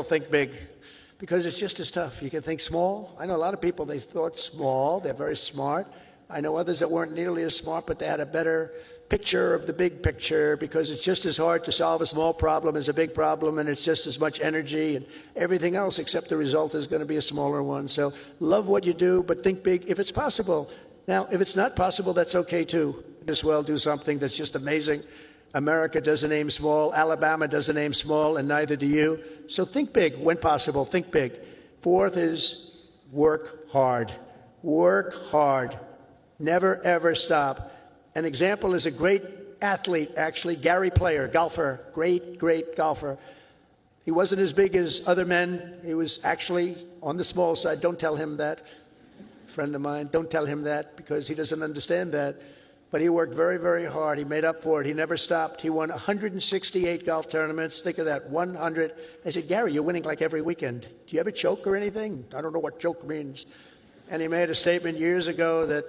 think big because it's just as tough. You can think small. I know a lot of people, they thought small. They're very smart. I know others that weren't nearly as smart, but they had a better picture of the big picture because it's just as hard to solve a small problem as a big problem, and it's just as much energy and everything else, except the result is going to be a smaller one. So love what you do, but think big if it's possible. Now, if it's not possible, that's okay too. As well do something that's just amazing. America doesn't aim small. Alabama doesn't aim small, and neither do you. So think big when possible. Think big. Fourth is work hard. Work hard. Never, ever stop. An example is a great athlete, actually, Gary Player, golfer, great golfer. He wasn't as big as other men. He was actually on the small side. Don't tell him that. Friend of mine, don't tell him that because he doesn't understand that. But he worked very, very hard. He made up for it. He never stopped. He won 168 golf tournaments. Think of that, 100. I said, Gary, you're winning like every weekend. Do you ever choke or anything? I don't know what choke means. And he made a statement years ago that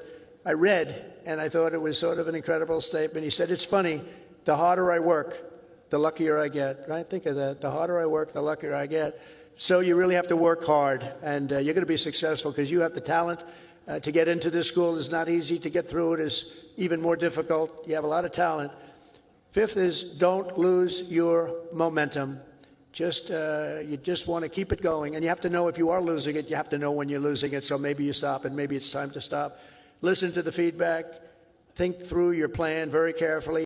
I read, and I thought it was sort of an incredible statement. He said, it's funny, the harder I work, the luckier I get. Right? Think of that. The harder I work, the luckier I get. So you really have to work hard, and you're going to be successful because you have the talent. To get into this school is not easy. To get through it is even more difficult. You have a lot of talent. Fifth is don't lose your momentum. You just want to keep it going. And you have to know if you are losing it, you have to know when you're losing it. So maybe you stop and maybe it's time to stop. Listen to the feedback. Think through your plan very carefully.